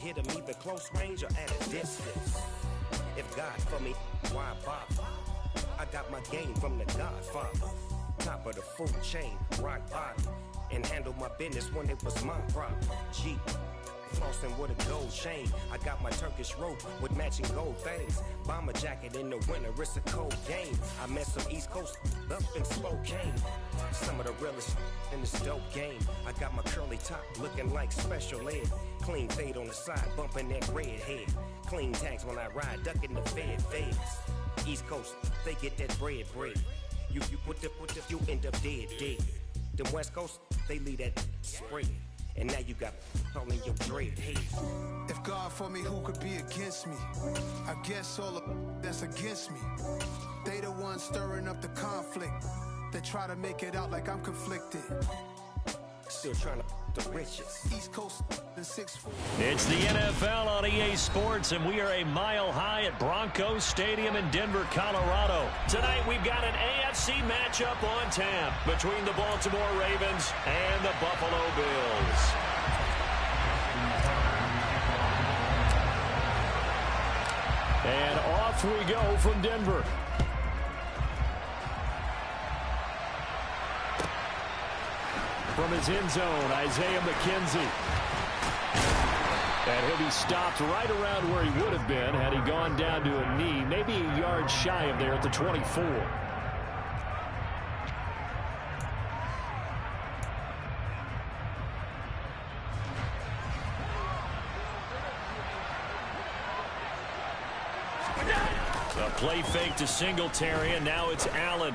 Hit him either close range or at a distance. If God for me, why bother? I got my game from the Godfather. Top of the food chain, rock bottom. And handle my business when it was my problem. G, flossing with a gold chain. I got my Turkish rope with matching gold things. Bomber jacket in the winter, it's a cold game. I met some East Coast up in Spokane. Some of the realest in this dope game. I got my curly top looking like special ed. Clean fade on the side, bumping that red head. Clean tags when I ride, ducking the feds. East Coast, they get that bread. You end up dead. Them West Coast, they leave that spread. And now you got all in your dread head. If God for me, who could be against me? I guess all of that's against me. They the ones stirring up the conflict. They try to make it out like I'm conflicted. Still trying to the riches. East Coast and 6'4". It's the NFL on EA Sports, and we are a mile high at Broncos Stadium in Denver, Colorado. Tonight we've got an AFC matchup on tap between the Baltimore Ravens and the Buffalo Bills. And off we go from Denver. From his end zone, Isaiah McKenzie. And he'll be stopped right around where he would have been had he gone down to a knee, maybe a yard shy of there at the 24. A play fake to Singletary, and now it's Allen.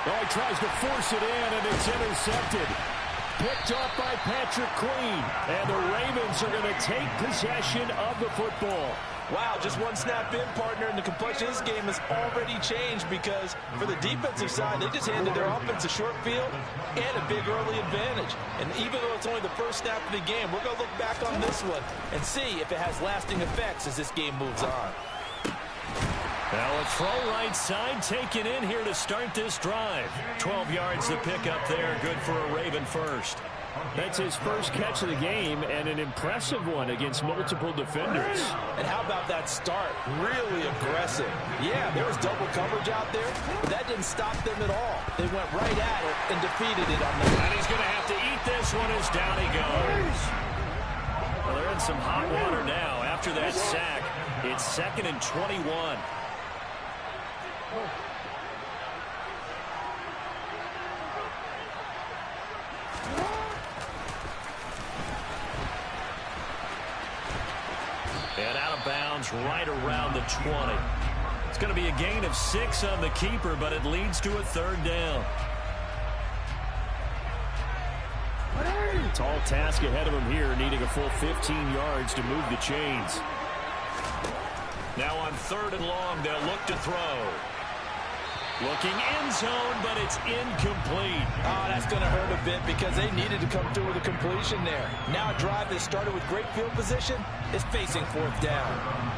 Oh, he tries to force it in, and it's intercepted. Picked off by Patrick Queen. And the Ravens are going to take possession of the football. Wow, just one snap in, partner, and the complexion of this game has already changed because for the defensive side, they just handed their offense a short field and a big early advantage. And even though it's only the first snap of the game, we're going to look back on this one and see if it has lasting effects as this game moves on. Now a throw right side taken in here to start this drive. 12 yards to pick up there. Good for a Raven first. That's his first catch of the game and an impressive one against multiple defenders. And how about that start? Really aggressive. Yeah, there was double coverage out there, but that didn't stop them at all. They went right at it and defeated it on the... And he's going to have to eat this one as down he goes. Well, they're in some hot water now after that sack. It's 2nd and 21. And out of bounds right around the 20. It's going to be a gain of 6 on the keeper, but it leads to a 3rd down. Tall task ahead of him here, needing a full 15 yards to move the chains. Now on 3rd and long, they'll look to throw. Looking end zone, but it's incomplete. Oh, that's going to hurt a bit because they needed to come through with a completion there. Now a drive that started with great field position is facing 4th down.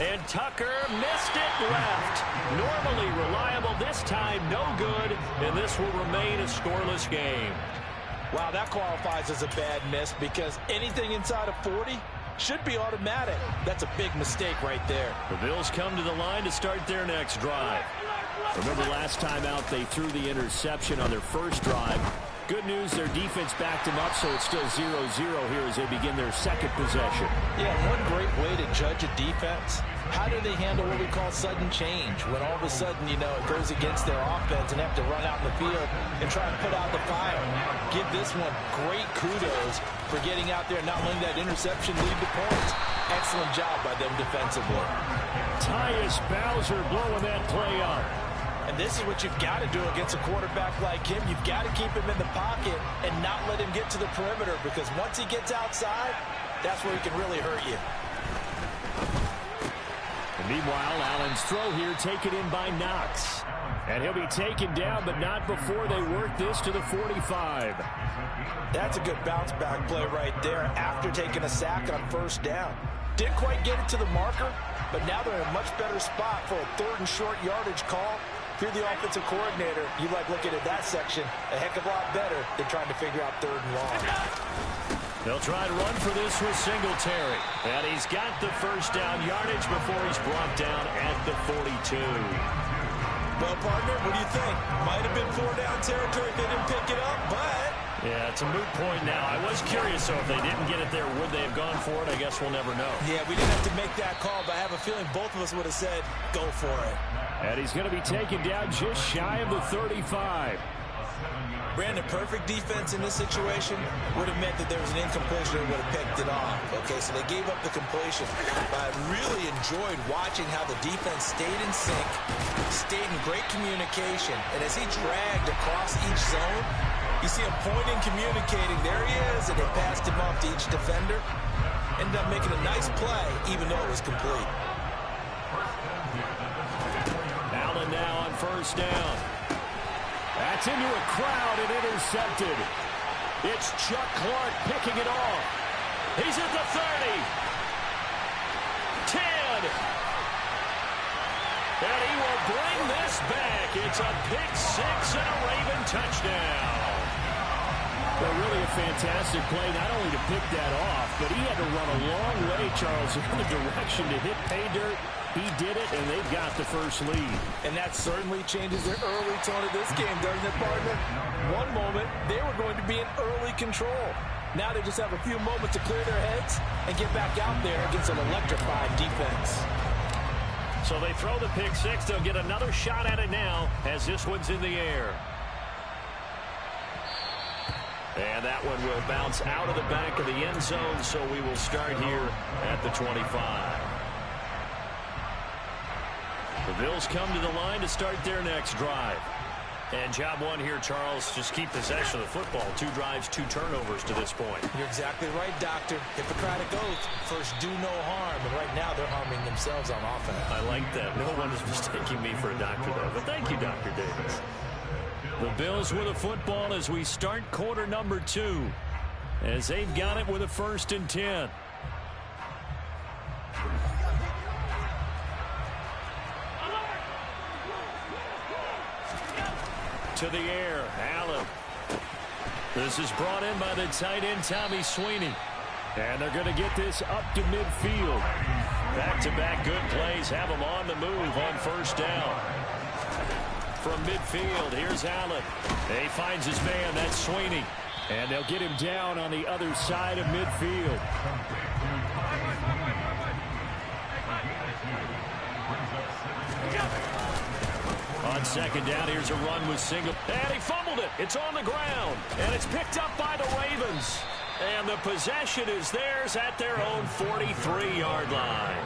And Tucker missed it left. Normally reliable, this time no good, and this will remain a scoreless game. Wow, that qualifies as a bad miss because anything inside of 40 should be automatic. That's a big mistake right there. The Bills come to the line to start their next drive. Remember last time out they threw the interception on their first drive. Good news, their defense backed them up, so it's still 0-0 here as they begin their 2nd possession. Yeah, one great way to judge a defense, how do they handle what we call sudden change? When all of a sudden, you know, it goes against their offense and have to run out in the field and try and put out the fire. Give this one great kudos for getting out there and not letting that interception lead to points. Excellent job by them defensively. Tyus Bowser blowing that play up. And this is what you've got to do against a quarterback like him. You've got to keep him in the pocket and not let him get to the perimeter because once he gets outside, that's where he can really hurt you. And meanwhile, Allen's throw here taken in by Knox. And he'll be taken down, but not before they work this to the 45. That's a good bounce back play right there after taking a sack on 1st down. Didn't quite get it to the marker, but now they're in a much better spot for a 3rd and short yardage call. If you're the offensive coordinator, you like looking at that section a heck of a lot better than trying to figure out 3rd and long. They'll try to run for this with Singletary. And he's got the first down yardage before he's brought down at the 42. Well, partner, what do you think? Might have been 4-down territory if they didn't pick it up, but... Yeah, it's a moot point now. I was curious, so if they didn't get it there, would they have gone for it? I guess we'll never know. Yeah, we didn't have to make that call, but I have a feeling both of us would have said, go for it. And he's going to be taken down just shy of the 35. Brandon, perfect defense in this situation would have meant that there was an incompletion and would have picked it off. Okay, so they gave up the completion. But I really enjoyed watching how the defense stayed in sync, stayed in great communication. And as he dragged across each zone, you see him pointing, communicating. There he is, and they passed him off to each defender. Ended up making a nice play, even though it was complete. Allen now on first down. That's into a crowd and intercepted. It's Chuck Clark picking it off. He's at the 30. 10. And he will bring this back. It's a pick 6 and a Raven touchdown. Well, really a fantastic play, not only to pick that off, but he had to run a long way, Charles, in the direction to hit pay dirt. He did it, and they've got the first lead. And that certainly changes their early tone of this game, doesn't it, partner? One moment, they were going to be in early control. Now they just have a few moments to clear their heads and get back out there against an electrified defense. So they throw the pick 6. They'll get another shot at it now as this one's in the air. And that one will bounce out of the back of the end zone, so we will start here at the 25. The Bills come to the line to start their next drive. And job one here, Charles, just keep possession of the football. 2 drives, 2 turnovers to this point. You're exactly right, Doctor. Hippocratic oath, first do no harm. And right now they're harming themselves on offense. I like that. No one is mistaking me for a doctor, though. But thank you, Dr. Davis. The Bills with a football as we start quarter number 2. As they've got it with a 1st and 10. To the air, Allen. This is brought in by the tight end, Tommy Sweeney. And they're going to get this up to midfield. Back-to-back good plays have them on the move on first down. From midfield, here's Allen. He finds his man, that's Sweeney. And they'll get him down on the other side of midfield. On second down, here's a run with Single. And he fumbled it. It's on the ground. And it's picked up by the Ravens. And the possession is theirs at their own 43-yard line.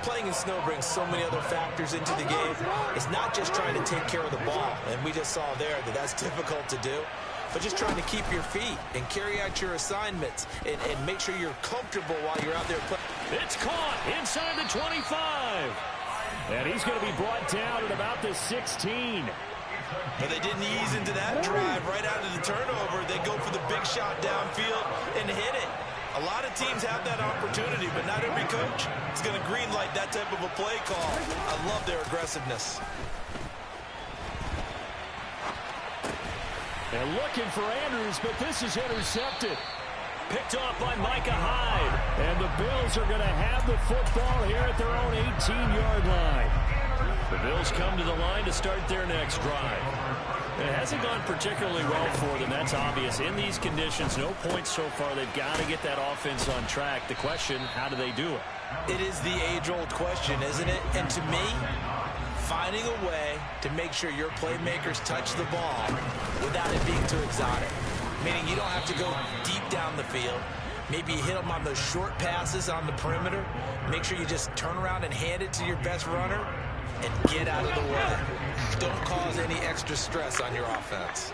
Playing in snow brings so many other factors into the game. It's not just trying to take care of the ball, and we just saw there that that's difficult to do, but just trying to keep your feet and carry out your assignments and make sure you're comfortable while you're out there playing. It's caught inside the 25. And he's going to be brought down at about the 16. But they didn't ease into that drive right out of the turnover. They go for the big shot downfield and hit it. A lot of teams have that opportunity, but not every coach is going to greenlight that type of a play call. I love their aggressiveness. And looking for Andrews, but this is intercepted. Picked off by Micah Hyde. And the Bills are going to have the football here at their own 18-yard line. The Bills come to the line to start their next drive. It hasn't gone particularly well for them. That's obvious. In these conditions, no points so far. They've got to get that offense on track. The question, how do they do it? It is the age-old question, isn't it? And to me, finding a way to make sure your playmakers touch the ball without it being too exotic. Meaning you don't have to go deep down the field. Maybe you hit them on those short passes on the perimeter. Make sure you just turn around and hand it to your best runner and get out of the way. Don't cause any extra stress on your offense.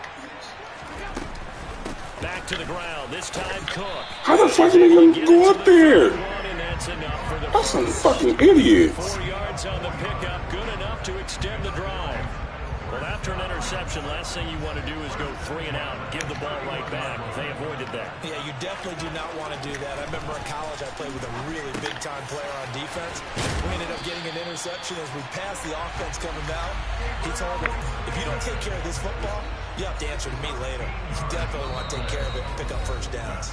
Back to the ground. This time Cook. How the fuck are they going to go up there? That's some fucking idiots. 4 yards on the pickup. Good enough to extend the drive. Well, after an interception. interception, last thing you want to do is go 3 and out and give the ball right back. They avoided that. Yeah, you definitely do not want to do that. I remember in college I played with a really big-time player on defense. We ended up getting an interception as we passed the offense coming down. He told him, if you don't take care of this football, you have to answer to me later. You definitely want to take care of it and pick up first downs.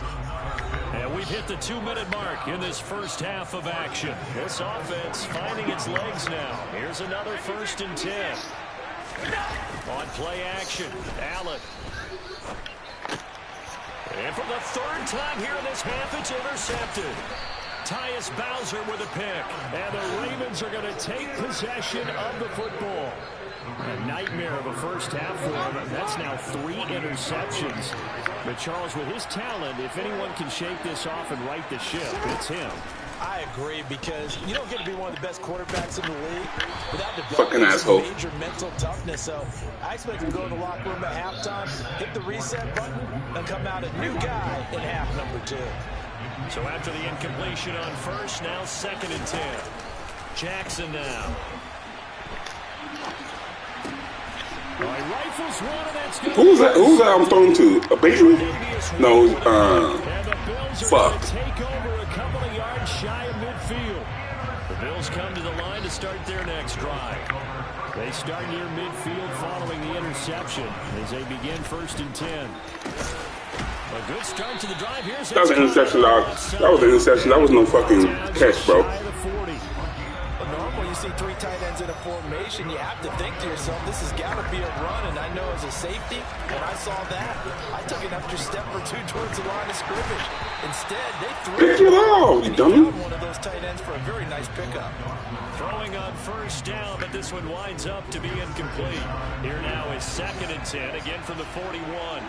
And we've hit the 2-minute mark in this first half of action. This offense finding its legs now. Here's another 1st and 10. On play action, Allen. And for the 3rd time here in this half, it's intercepted. Tyus Bowser with a pick. And the Ravens are going to take possession of the football. A nightmare of a first half for him. That's now 3 interceptions. But Charles, with his talent, if anyone can shake this off and right the ship, it's him. I agree, because you don't get to be one of the best quarterbacks in the league without developing major mental toughness. So I expect him to go in the locker room at halftime, hit the reset button, and come out a new guy in half number 2. So after the incompletion on first, now 2nd and 10. Jackson now. Rifles one, and that's good. Who's that I'm throwing to? A baby? No, fuck. Take over a couple of yards shy of midfield. The Bills come to the line to start their next drive. They start near midfield following the interception as they begin 1st and 10. A good start to the drive. Here's that was an interception, dog. That was an interception. That was no fucking catch, bro. Normally you see 3 tight ends in a formation, you have to think to yourself, this has got to be a run. And I know as a safety, when I saw that, I took an extra step or 2 towards the line of scrimmage. Instead, they threw it out, you dummy. One of those tight ends for a very nice pickup. Throwing on 1st down, but this one winds up to be incomplete. Here now is 2nd and 10, again from the 41.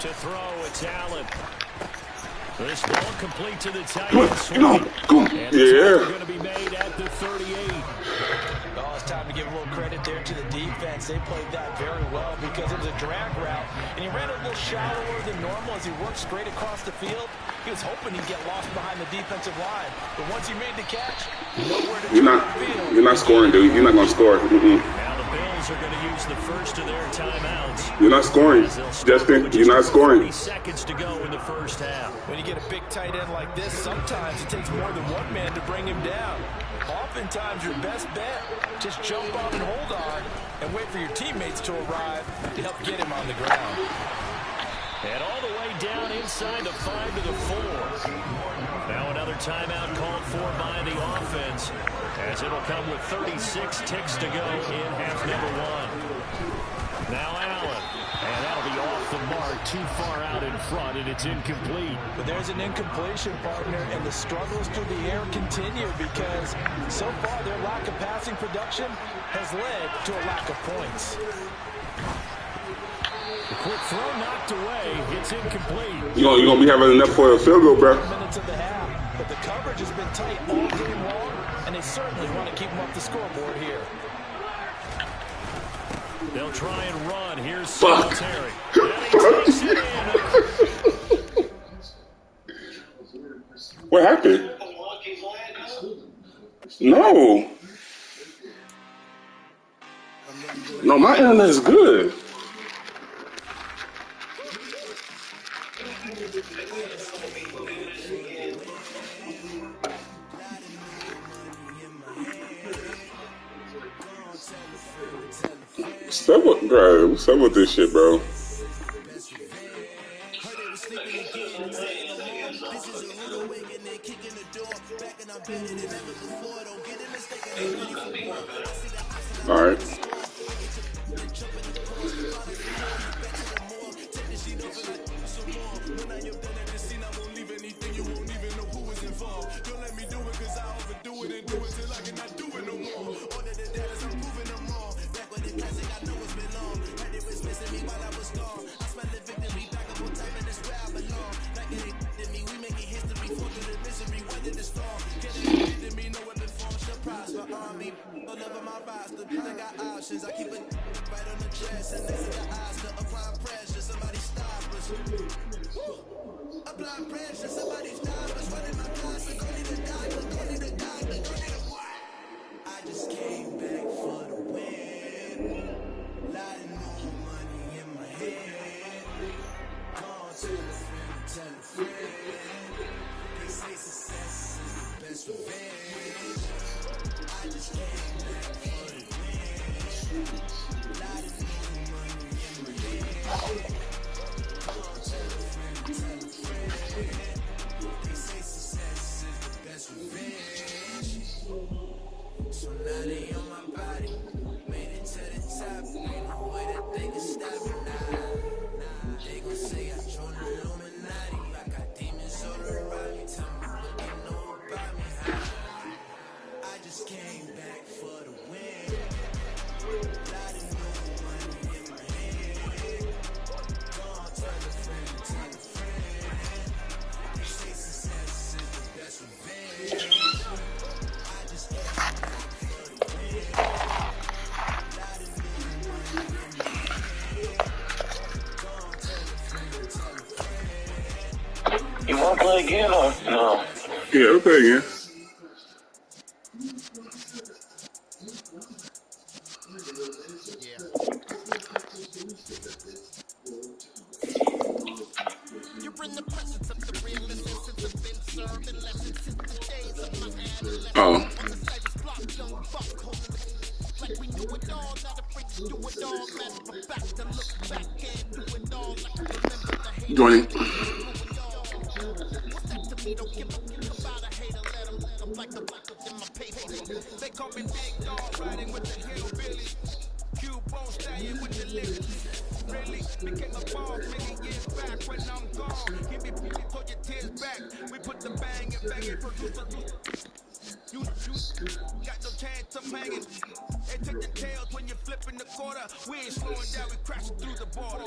To throw, it's Allen. This ball complete to the tight end. Come on. Yeah. Going to be made at the 38. Oh, it's time to give a little credit there to the defense. They played that very well because it was a drag route, and he ran a little shallower than normal as he worked straight across the field. He was hoping he'd get lost behind the defensive line, but once he made the catch, nowhere to turn the field. You're not scoring, dude. You're not going to score. Now the Bills are going to use the first of their timeouts. You're not scoring, Justin. You're not scoring. 30 seconds to go in the first half. When you get a big tight end like this, sometimes it takes more than one man to bring him down. Oftentimes, your best bet, just jump on and hold on and wait for your teammates to arrive to help get him on the ground. And all the way down inside the 5 to the 4. Now another timeout called for by the offense, as it'll come with 36 ticks to go in half number 1. Now Allen, and that'll be off the mark, too far out in front, and it's incomplete. But there's an incompletion, partner, and the struggles through the air continue because so far their lack of passing production has led to a lack of points. The quick throw knocked away. It's incomplete. You're gonna be having enough for a field goal, bro. Minutes of the half, but the coverage has been tight all game long, and they certainly want to keep them up the scoreboard here. They'll try and run. Here's Terry. What happened? No. No, my internet is good. What's up with this shit, bro? All right. I keep it right on the chest and next to the eyes to apply pressure. Somebody stop us. Apply pressure. Somebody stop us. Running my class. Go need a doctor. Go need a doctor. Go need a what? I just came back for the win. again or no? Yeah, we'll play again. Oh. Joining. They call me big dog riding with the hillbillies. Cubone staying with the lyrics. Really became a boss many years back when I'm gone. Give me pull your tears back. We put the bang and bang and produce you got no chance of hanging. They take the tails when you're flipping the quarter. We ain't slowing down, we crashing through the border.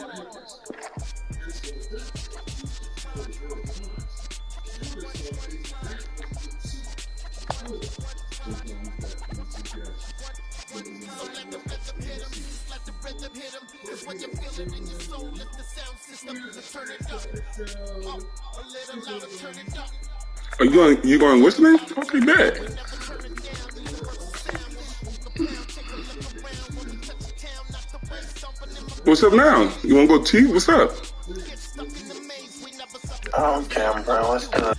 So let the rhythm hit him, let the rhythm hit him. Cause when you feel it in your soul, lift the sound system to turn it up. A little louder, turn it up. Are you going whistling? Okay, bad. What's up now? You want to go tea? What's up? Okay, bro. What's good?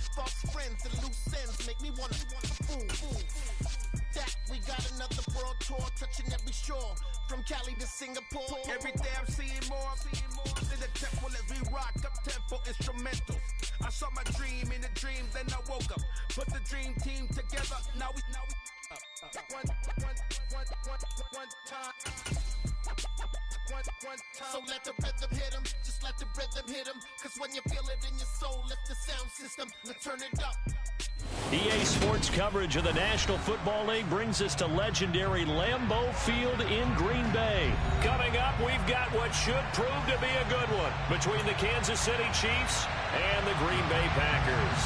We got another world tour touching every shore, from Cali to Singapore. Every day I'm seeing more in the temple as we rock up tempo instrumentals. I saw my dream in a dream, then I woke up. Put the dream team together. Now we one time. So let the rhythm hit him, just let the rhythm hit him. Cause when you feel it in your soul, lift the sound system, let's turn it up. EA Sports coverage of the National Football League brings us to legendary Lambeau Field in Green Bay. Coming up, we've got what should prove to be a good one between the Kansas City Chiefs and the Green Bay Packers.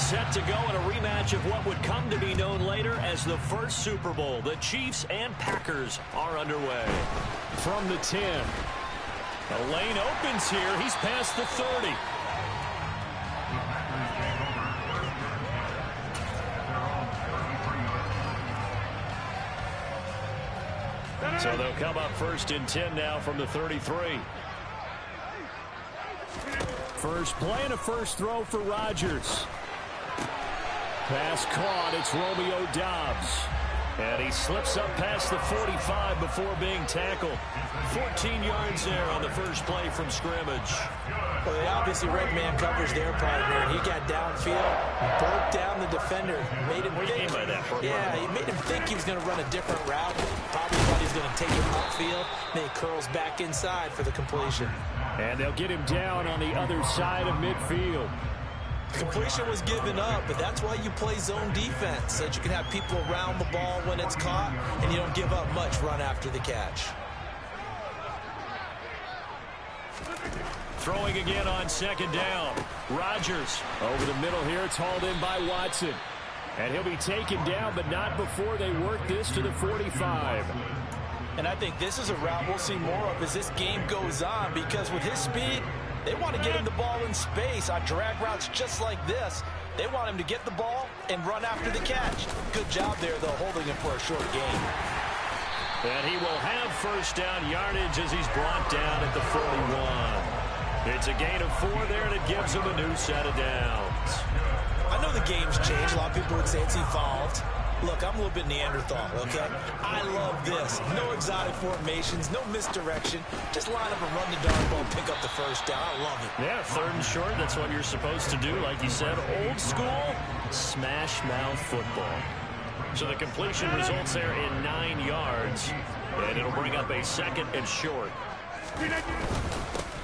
Set to go in a rematch of what would come to be known later as the first Super Bowl. The Chiefs and Packers are underway. From the 10. The lane opens here. He's past the 30. So they'll come up first and 10 now from the 33. First play and a first throw for Rodgers. Pass caught. It's Romeo Doubs. And he slips up past the 45 before being tackled. 14 yards there on the first play from scrimmage. Well, they obviously read man coverage their partner. He got downfield, broke down the defender, made him think. Yeah, he made him think he was going to run a different route. Probably thought he was going to take him upfield. Then he curls back inside for the completion. And they'll get him down on the other side of midfield. Completion was given up, but that's why you play zone defense, so that you can have people around the ball when it's caught, and you don't give up much run after the catch. Throwing again on second down. Rodgers over the middle here. It's hauled in by Watson. And he'll be taken down, but not before they work this to the 45. And I think this is a route we'll see more of as this game goes on, because with his speed, they want to get him the ball in space on drag routes just like this. They want him to get the ball and run after the catch. Good job there, though, holding him for a short gain. And he will have first down yardage as he's brought down at the 41. It's a gain of 4 there, and it gives him a new set of downs. I know the game's changed. A lot of people would say it's evolved. Look, I'm a little bit Neanderthal, okay? I love this. No exotic formations, no misdirection. Just line up and run the darn ball, pick up the first down. I love it. Yeah, third and short, that's what you're supposed to do. Like you said, old school, smash mouth football. So the completion results there in 9 yards, and it'll bring up a second and short.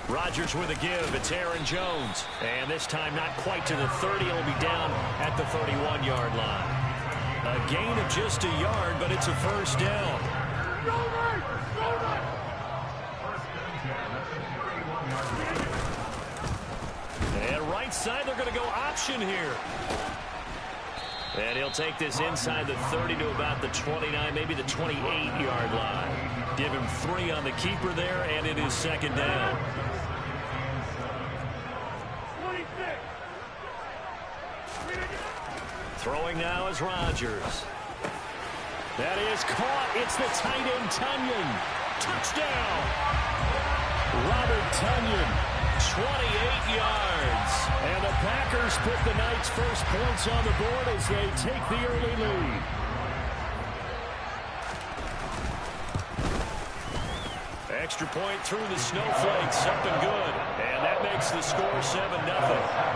Rodgers with a give. It's Aaron Jones. And this time not quite to the 30. It'll be down at the 31-yard line. A gain of just a yard, but it's a first down. And right side, they're going to go option here. And he'll take this inside the 30 to about the 29, maybe the 28-yard line. Give him 3 on the keeper there, and it is second down. Throwing now is Rodgers. That is caught. It's the tight end, Tunyon. Touchdown. Robert Tunyon, 28 yards. And the Packers put the night's first points on the board as they take the early lead. Extra point through the snowflakes. Something good. And that makes the score 7-0.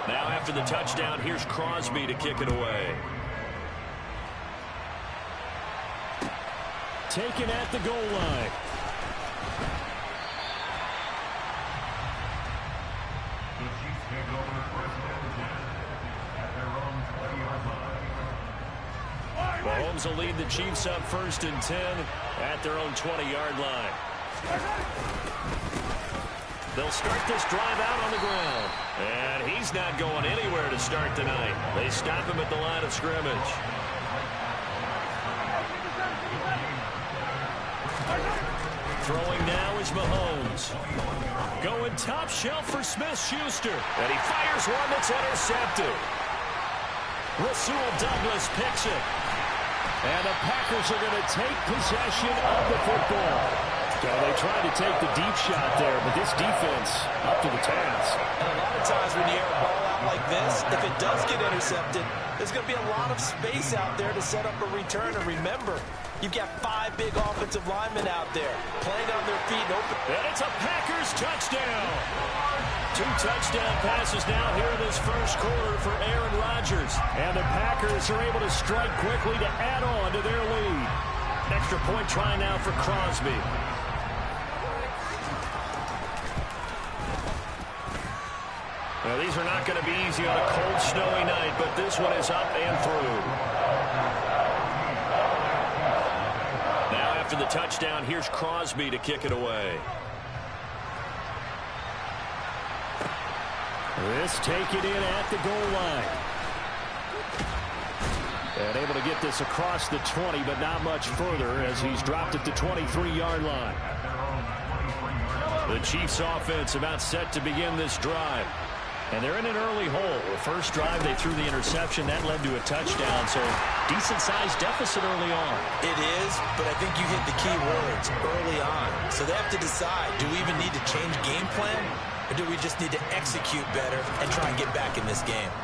Now after the touchdown, here's Crosby to kick it away. Taken at the goal line. Mahomes will lead the Chiefs up 1st and 10 at their own 20-yard line. They'll start this drive out on the ground. And he's not going anywhere to start tonight. They stop him at the line of scrimmage. Throwing now is Mahomes. Going top shelf for Smith-Schuster. And he fires one that's intercepted. Rasul Douglas picks it. And the Packers are going to take possession of the football. So they tried to take the deep shot there, but this defense up to the task. And a lot of times when you air a ball out like this, if it does get intercepted, there's going to be a lot of space out there to set up a return. And remember, you've got 5 big offensive linemen out there playing on their feet. And it's a Packers touchdown. 2 touchdown passes now here in this first quarter for Aaron Rodgers. And the Packers are able to strike quickly to add on to their lead. Extra point try now for Crosby. Well, these are not going to be easy on a cold, snowy night, but this one is up and through. Now after the touchdown, here's Crosby to kick it away. This taken in at the goal line. And able to get this across the 20, but not much further as he's dropped at the 23-yard line. The Chiefs offense about set to begin this drive. And they're in an early hole. The first drive, they threw the interception. That led to a touchdown, so decent-sized deficit early on. It is, but I think you hit the key words early on. So they have to decide, do we even need to change game plan, or do we just need to execute better and try and get back in this game?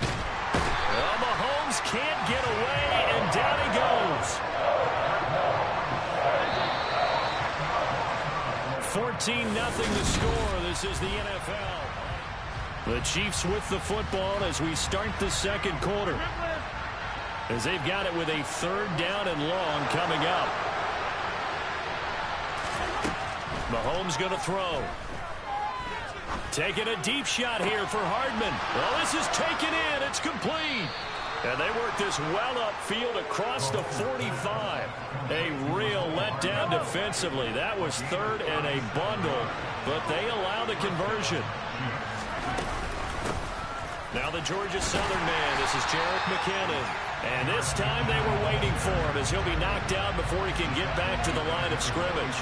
Well, Mahomes can't get away, and down he goes. 14-0 the score. This is the NFL. The Chiefs with the football as we start the second quarter. As they've got it with a 3rd down and long coming up. Mahomes going to throw. Taking a deep shot here for Hardman. Well, this is taken in. It's complete. And they work this well upfield across the 45. A real letdown defensively. That was 3rd and a bundle, but they allow the conversion. Now the Georgia Southern man. This is Jerick McKinnon. And this time they were waiting for him as he'll be knocked down before he can get back to the line of scrimmage.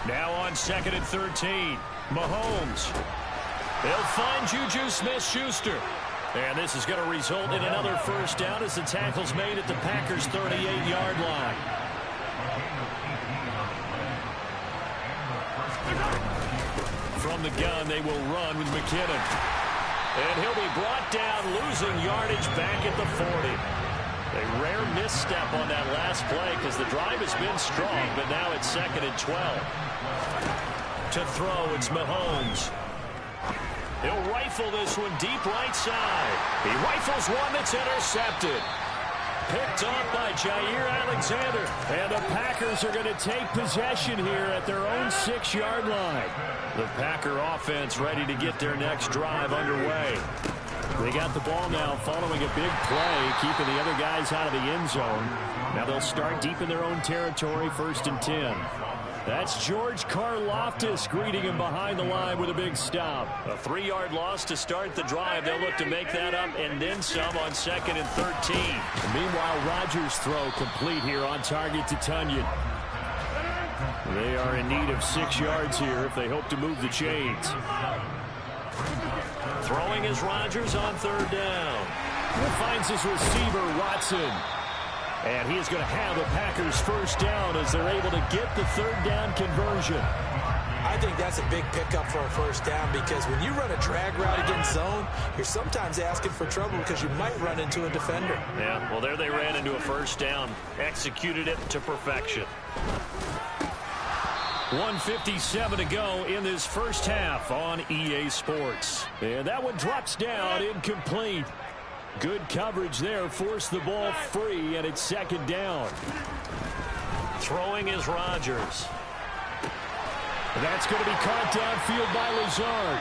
Now on 2nd and 13. Mahomes. They'll find Juju Smith-Schuster. And this is going to result in another first down as the tackle's made at the Packers' 38-yard line. From the gun, they will run with McKinnon. And he'll be brought down, losing yardage back at the 40. A rare misstep on that last play because the drive has been strong, but now it's 2nd and 12. To throw, it's Mahomes. He'll rifle this one deep right side. He rifles one that's intercepted. Picked off by Jair Alexander. And the Packers are going to take possession here at their own 6-yard line. The Packer offense ready to get their next drive underway. They got the ball now following a big play, keeping the other guys out of the end zone. Now they'll start deep in their own territory, 1st and 10. That's George Karlaftis greeting him behind the line with a big stop. A 3-yard loss to start the drive. They'll look to make that up and then some on 2nd and 13. Meanwhile, Rodgers' throw complete here on target to Tunyon. They are in need of 6 yards here if they hope to move the chains. Throwing is Rodgers on 3rd down. He finds his receiver, Watson. And he is going to have the Packers' first down as they're able to get the 3rd down conversion. I think that's a big pickup for a first down because when you run a drag route against zone, you're sometimes asking for trouble because you might run into a defender. Yeah, well, there they ran into a first down. Executed it to perfection. 1:57 to go in this first half on EA Sports. And that one drops down, incomplete. Good coverage there, forced the ball free, and it's 2nd down. Throwing is Rodgers. That's going to be caught downfield by Lazard.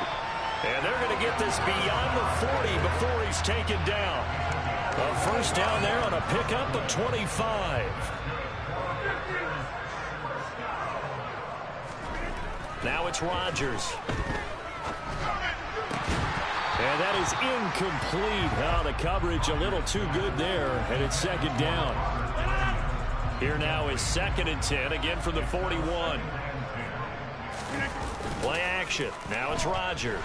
And they're going to get this beyond the 40 before he's taken down. A first down there on a pickup of 25. Now it's Rodgers. And that is incomplete. Oh, the coverage a little too good there, and it's 2nd down. Here now is 2nd and 10, again from the 41. Play action. Now it's Rodgers.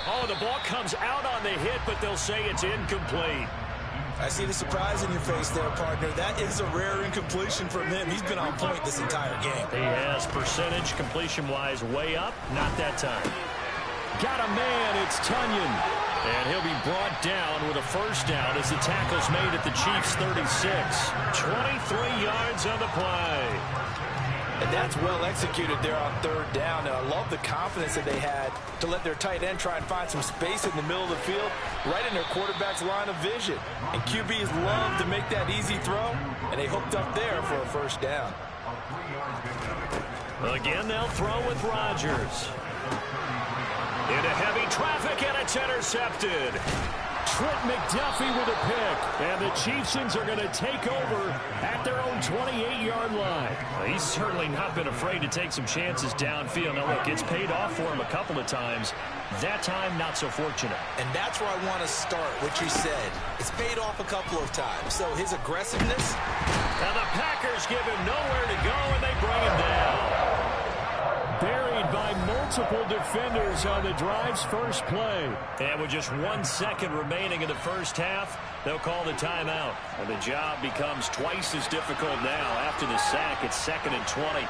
Oh, the ball comes out on the hit, but they'll say it's incomplete. I see the surprise in your face there, partner. That is a rare incompletion from him. He's been on point this entire game. He has percentage completion-wise way up. Not that time. Got a man. It's Tunyon. And he'll be brought down with a first down as the tackle's made at the Chiefs' 36. 23 yards on the play. And that's well executed there on 3rd down. And I love the confidence that they had to let their tight end try and find some space in the middle of the field, right in their quarterback's line of vision. And QBs love to make that easy throw, and they hooked up there for a first down. Again, they'll throw with Rodgers. Into heavy traffic, and it's intercepted. Trent McDuffie with a pick, and the Chiefs are going to take over at their own 28-yard line. He's certainly not been afraid to take some chances downfield. Now, look, it's paid off for him a couple of times. That time, not so fortunate. And that's where I want to start, what you said. It's paid off a couple of times. So his aggressiveness. And the Packers give him nowhere to go, and they bring him down. Buried by multiple defenders on the drive's first play. And with just 1 second remaining in the first half, they'll call the timeout. And the job becomes twice as difficult now. After the sack, it's 2nd and 20.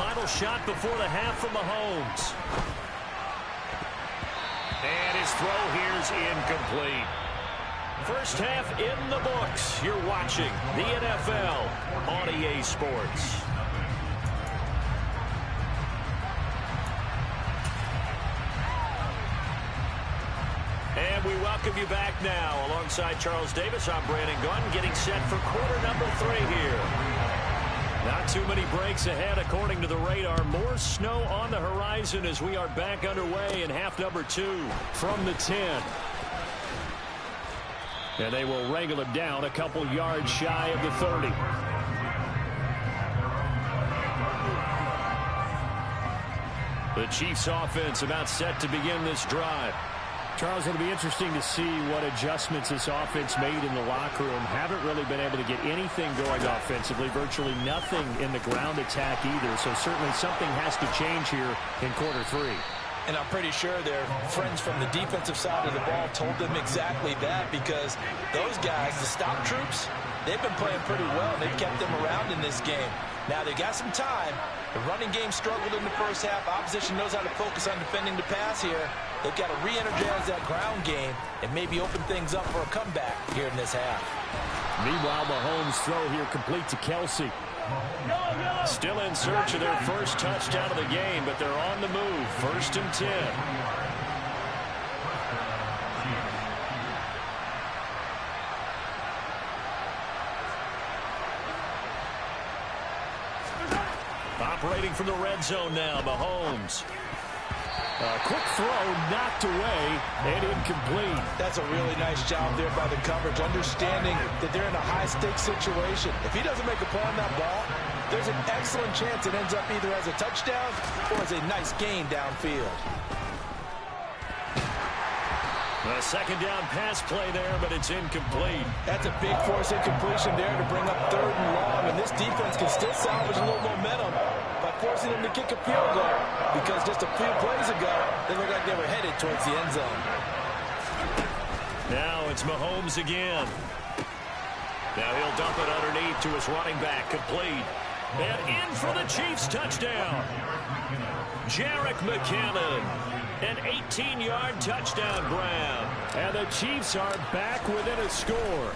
Final shot before the half from Mahomes. And his throw here's incomplete. First half in the books. You're watching the NFL on EA Sports. And we welcome you back now. Alongside Charles Davis, I'm Brandon Gunn, getting set for quarter number 3 here. Not too many breaks ahead according to the radar. More snow on the horizon as we are back underway in half number 2 from the 10. And they will wrangle him down a couple yards shy of the 30. The Chiefs offense about set to begin this drive. Charles, it'll be interesting to see what adjustments this offense made in the locker room. Haven't really been able to get anything going offensively. Virtually nothing in the ground attack either. So certainly something has to change here in quarter 3. And I'm pretty sure their friends from the defensive side of the ball told them exactly that, because those guys, the stop troops, they've been playing pretty well. They've kept them around in this game. Now they got some time. The running game struggled in the first half. Opposition knows how to focus on defending the pass here. They've got to re-energize that ground game and maybe open things up for a comeback here in this half. Meanwhile, Mahomes' throw here complete to Kelsey. Still in search of their first touchdown of the game, but they're on the move. 1st and 10. Operating from the red zone now, Mahomes. A quick throw knocked away and incomplete. That's a really nice job there by the coverage, understanding that they're in a high-stakes situation. If he doesn't make a play on that ball, there's an excellent chance it ends up either as a touchdown or as a nice gain downfield. A second down pass play there, but it's incomplete. That's a big force incompletion there to bring up 3rd and long, and this defense can still salvage a little momentum by forcing them to kick a field goal, because just a few plays ago, they looked like they were headed towards the end zone. Now it's Mahomes again. Now he'll dump it underneath to his running back, complete. And in for the Chiefs touchdown. Jerick McKinnon. An 18-yard touchdown grab. And the Chiefs are back within a score.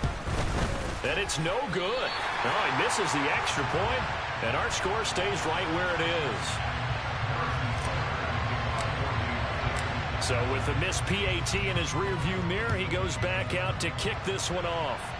And it's no good. Oh, he misses the extra point, and our score stays right where it is. So with the missed PAT in his rearview mirror, he goes back out to kick this one off.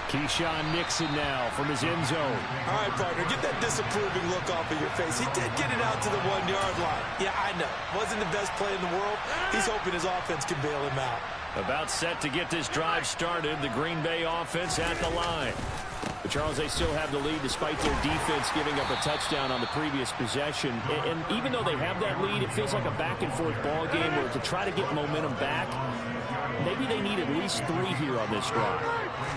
Keyshawn Nixon now from his end zone. All right, partner, get that disapproving look off of your face. He did get it out to the 1-yard line. Yeah, I know. Wasn't the best play in the world. He's hoping his offense can bail him out. About set to get this drive started, the Green Bay offense at the line. But Charles, they still have the lead despite their defense giving up a touchdown on the previous possession. And even though they have that lead, it feels like a back-and-forth ball game where to try to get momentum back, maybe they need at least 3 here on this drive.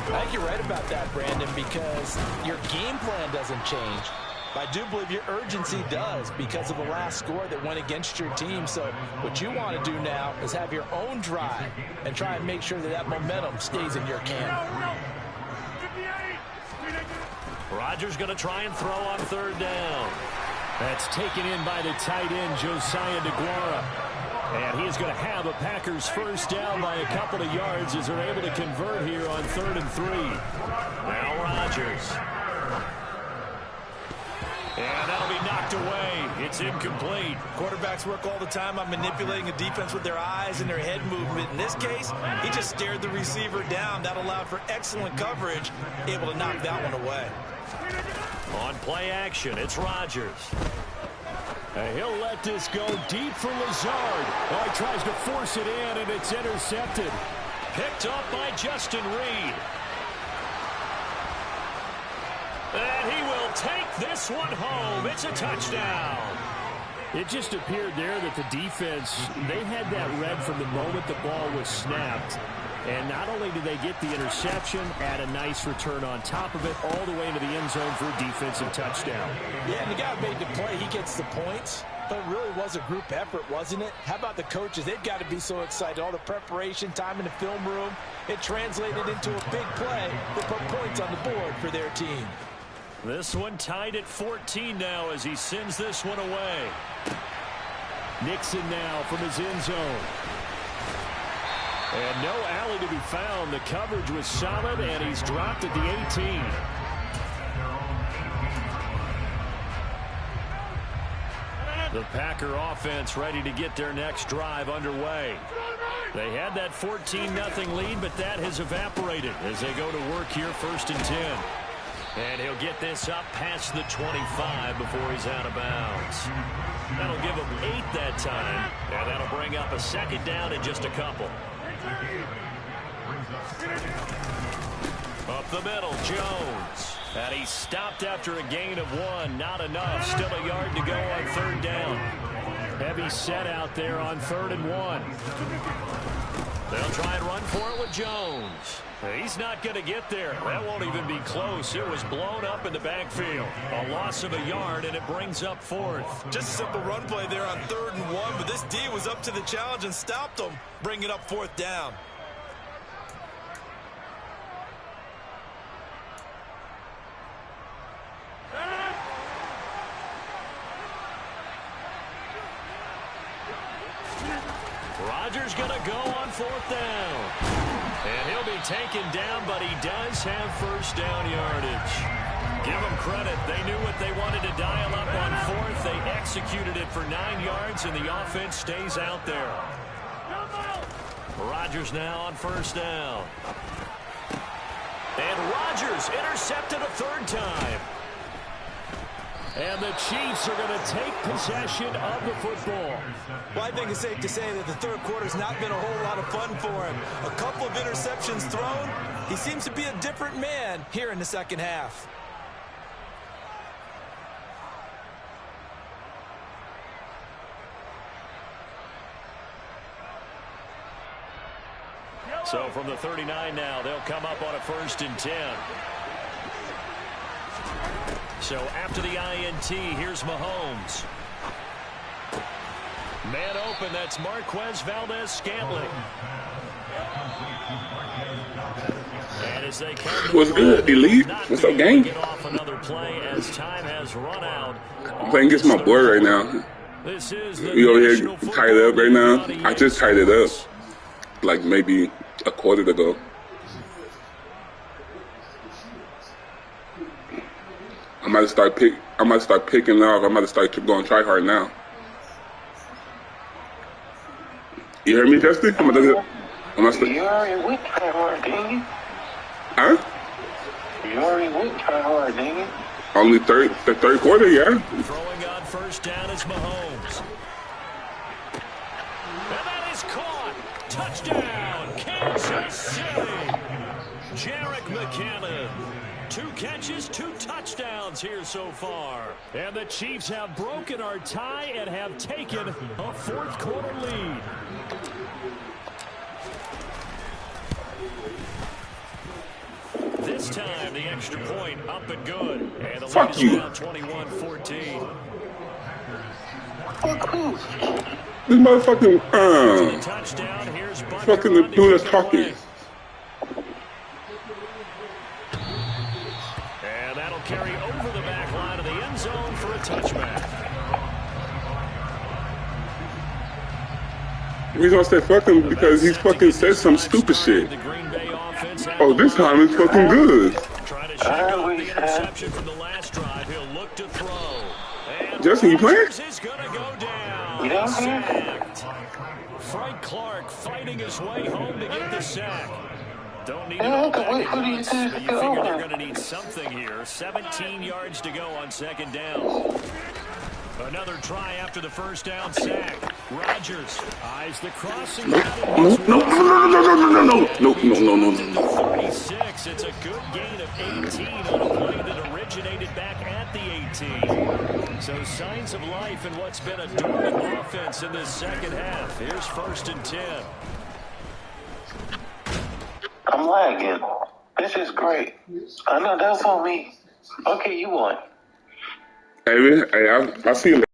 I think you're right about that, Brandon, because your game plan doesn't change. I do believe your urgency does because of the last score that went against your team. So what you want to do now is have your own drive and try and make sure that that momentum stays in your camp. Rodgers going to try and throw on 3rd down. That's taken in by the tight end, Josiah DeGuara. And he is going to have a Packers first down by a couple of yards as they're able to convert here on 3rd and 3. Now Rodgers. And that'll be knocked away. It's incomplete. Quarterbacks work all the time on manipulating a defense with their eyes and their head movement. In this case, he just stared the receiver down. That allowed for excellent coverage, able to knock that one away. On play action, it's Rodgers. And he'll let this go deep for Lazard. Oh, he tries to force it in, and it's intercepted. Picked up by Justin Reed. And he will take this one home. It's a touchdown. It just appeared there that the defense, they had that read from the moment the ball was snapped. And not only did they get the interception, add a nice return on top of it, all the way into the end zone for a defensive touchdown. Yeah, and the guy made the play. He gets the points. But it really was a group effort, wasn't it? How about the coaches? They've got to be so excited. All the preparation, time in the film room, it translated into a big play that put points on the board for their team. This one tied at 14 now as he sends this one away. Nixon now from his end zone. And no alley to be found. The coverage was solid, and he's dropped at the 18. The Packer offense ready to get their next drive underway. They had that 14-0 lead, but that has evaporated as they go to work here 1st and 10. And he'll get this up past the 25 before he's out of bounds. That'll give him 8 that time, and that'll bring up a 2nd down in just a couple. Up the middle, Jones. And he stopped after a gain of 1. Not enough. Still a yard to go on 3rd down. Heavy set out there on 3rd and 1. They'll try and run for it with Jones. He's not going to get there. That won't even be close. It was blown up in the backfield. A loss of a yard, and it brings up 4th. Just a simple run play there on 3rd and 1, but this D was up to the challenge and stopped them, bringing up 4th down. Rodgers going to go on 4th down. And he'll be taken down, but he does have first down yardage. Give them credit. They knew what they wanted to dial up on 4th. They executed it for 9 yards, and the offense stays out there. Rodgers now on 1st down. And Rodgers intercepted a 3rd time. And the Chiefs are going to take possession of the football. Well, I think it's safe to say that the third quarter's not been a whole lot of fun for him. A couple of interceptions thrown. He seems to be a different man here in the second half. So from the 39 now, they'll come up on a 1st and 10. So after the INT, here's Mahomes. Man open, that's Marquez Valdez-Scantling. And as they come What's good, Elite? What's up, gang? Off another play as time has run out. I'm playing against my boy right now. This is the We over here tied up right now. I just tied it up like maybe a quarter ago. I might start picking off. I might start going try hard now. You heard me, Justin? You already went try hard, dang it. Huh? You already went try hard, dang it. Only the third quarter, yeah. Throwing on 1st down is Mahomes. And that is caught. Touchdown, Kansas City. Jerick McKinnon. 2 catches, 2 touchdowns here so far. And the Chiefs have broken our tie and have taken a 4th quarter lead. This time, the extra point up and good. And the lead is now 21-14. This motherfucking Touchdown. Here's fucking the dude that's talking. And that'll carry over the back line of the end zone for a touchback. The reason I said fuck him because he's fucking said some stupid shit. Oh, this time it's fucking good. Trying to shake off the interception from the last drive. He'll look to throw. Justin, you playing? Is gonna go down. Sacked. Frank Clark fighting his way home to get the sack. Don't need it all back at once, but you figure they're going to need something here. 17 yards to go on 2nd down. Another try after the 1st down sack. Rodgers eyes the crossing. No. 36. It's a good gain of 18 on a play that originated back at the 18. So signs of life in what's been a dormant offense in this second half. Here's 1st and 10. I'm lagging. This is great. I know that's on me. Okay, you won. Hey, man, I'll see you later.